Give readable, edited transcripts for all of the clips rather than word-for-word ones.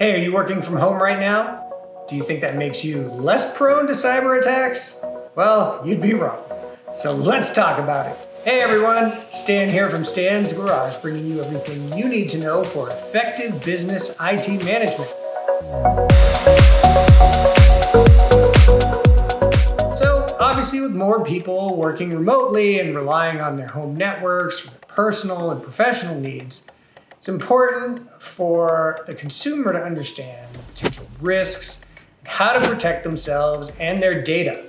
Hey, are you working from home right now? Do you think that makes you less prone to cyber attacks? Well, you'd be wrong. So let's talk about it. Hey everyone, Stan here from Stan's Garage, bringing you everything you need to know for effective business IT management. So obviously with more people working remotely and relying on their home networks for their personal and professional needs, it's important for the consumer to understand the potential risks and how to protect themselves and their data.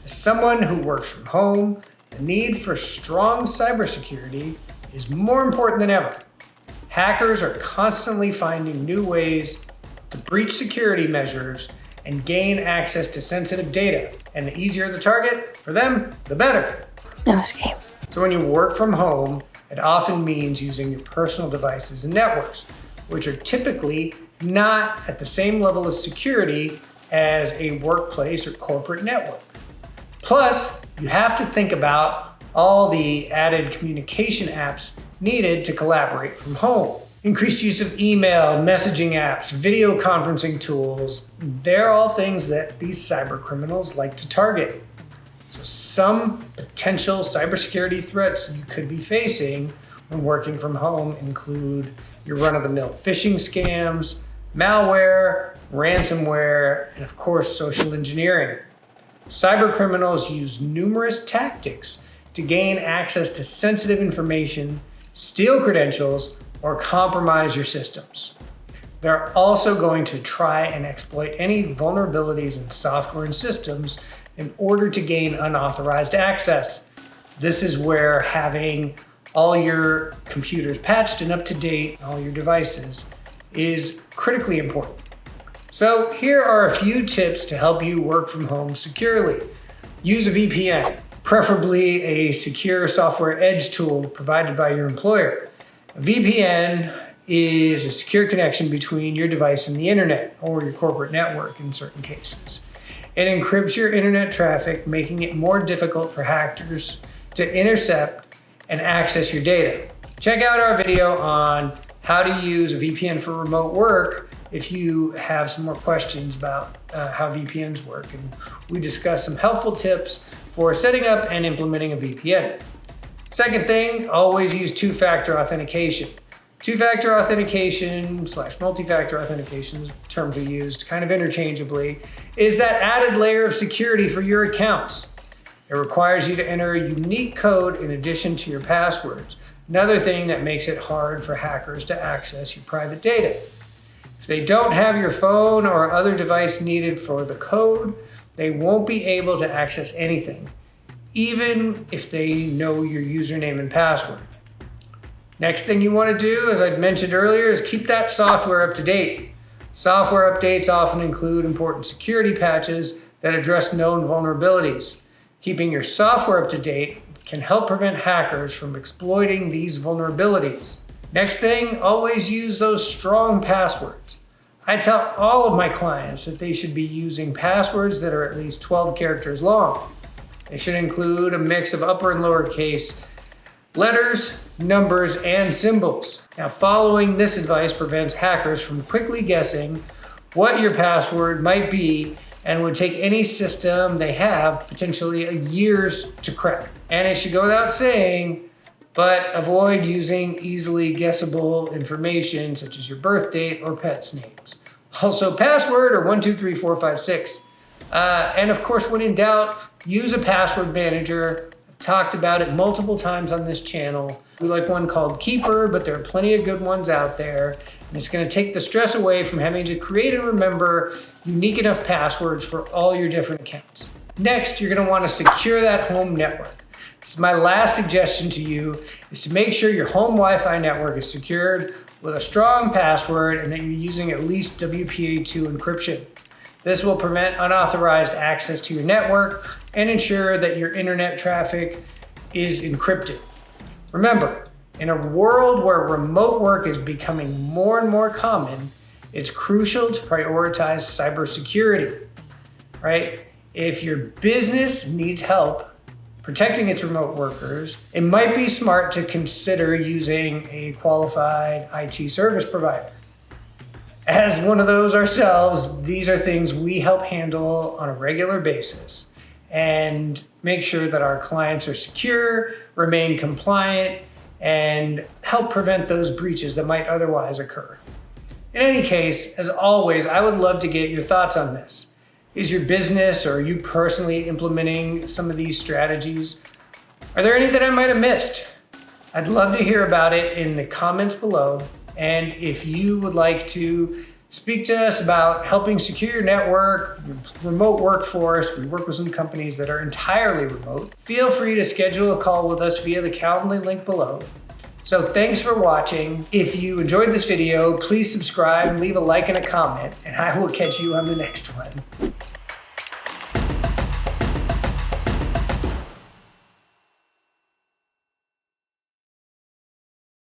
As someone who works from home, the need for strong cybersecurity is more important than ever. Hackers are constantly finding new ways to breach security measures and gain access to sensitive data. And the easier the target, for them, the better. No escape. So when you work from home, it often means using your personal devices and networks, which are typically not at the same level of security as a workplace or corporate network. Plus, you have to think about all the added communication apps needed to collaborate from home. Increased use of email, messaging apps, video conferencing tools, they're all things that these cyber criminals like to target. So some potential cybersecurity threats you could be facing when working from home include your run-of-the-mill phishing scams, malware, ransomware, and of course, social engineering. Cyber criminals use numerous tactics to gain access to sensitive information, steal credentials, or compromise your systems. They're also going to try and exploit any vulnerabilities in software and systems in order to gain unauthorized access. This is where having all your computers patched and up to date, all your devices, is critically important. So here are a few tips to help you work from home securely. Use a VPN, preferably a secure software edge tool provided by your employer. A VPN is a secure connection between your device and the internet, or your corporate network in certain cases. It encrypts your internet traffic, making it more difficult for hackers to intercept and access your data. Check out our video on how to use a VPN for remote work if you have some more questions about how VPNs work. And we discuss some helpful tips for setting up and implementing a VPN. Second thing, always use two-factor authentication. Two-factor authentication / multi-factor authentication, terms are used kind of interchangeably, is that added layer of security for your accounts. It requires you to enter a unique code in addition to your passwords, another thing that makes it hard for hackers to access your private data. If they don't have your phone or other device needed for the code, they won't be able to access anything, even if they know your username and password. Next thing you want to do, as I've mentioned earlier, is keep that software up to date. Software updates often include important security patches that address known vulnerabilities. Keeping your software up to date can help prevent hackers from exploiting these vulnerabilities. Next thing, always use those strong passwords. I tell all of my clients that they should be using passwords that are at least 12 characters long. They should include a mix of upper and lowercase letters, numbers, and symbols. Now, following this advice prevents hackers from quickly guessing what your password might be and would take any system they have potentially years to crack. And it should go without saying, but avoid using easily guessable information such as your birth date or pets' names. Also, password or 123456. And of course, when in doubt, use a password manager. I've talked about it multiple times on this channel. We like one called Keeper, but there are plenty of good ones out there. And it's going to take the stress away from having to create and remember unique enough passwords for all your different accounts. Next, you're going to want to secure that home network. This is my last suggestion to you, is to make sure your home Wi-Fi network is secured with a strong password and that you're using at least WPA2 encryption. This will prevent unauthorized access to your network and ensure that your internet traffic is encrypted. Remember, in a world where remote work is becoming more and more common, it's crucial to prioritize cybersecurity, right? If your business needs help protecting its remote workers, it might be smart to consider using a qualified IT service provider. As one of those ourselves, these are things we help handle on a regular basis and make sure that our clients are secure, remain compliant, and help prevent those breaches that might otherwise occur. In any case, as always, I would love to get your thoughts on this. Is your business or you personally implementing some of these strategies? Are there any that I might have missed? I'd love to hear about it in the comments below. And if you would like to speak to us about helping secure your network, remote workforce, we work with some companies that are entirely remote, feel free to schedule a call with us via the Calendly link below. So thanks for watching. If you enjoyed this video, please subscribe, leave a like and a comment, and I will catch you on the next one.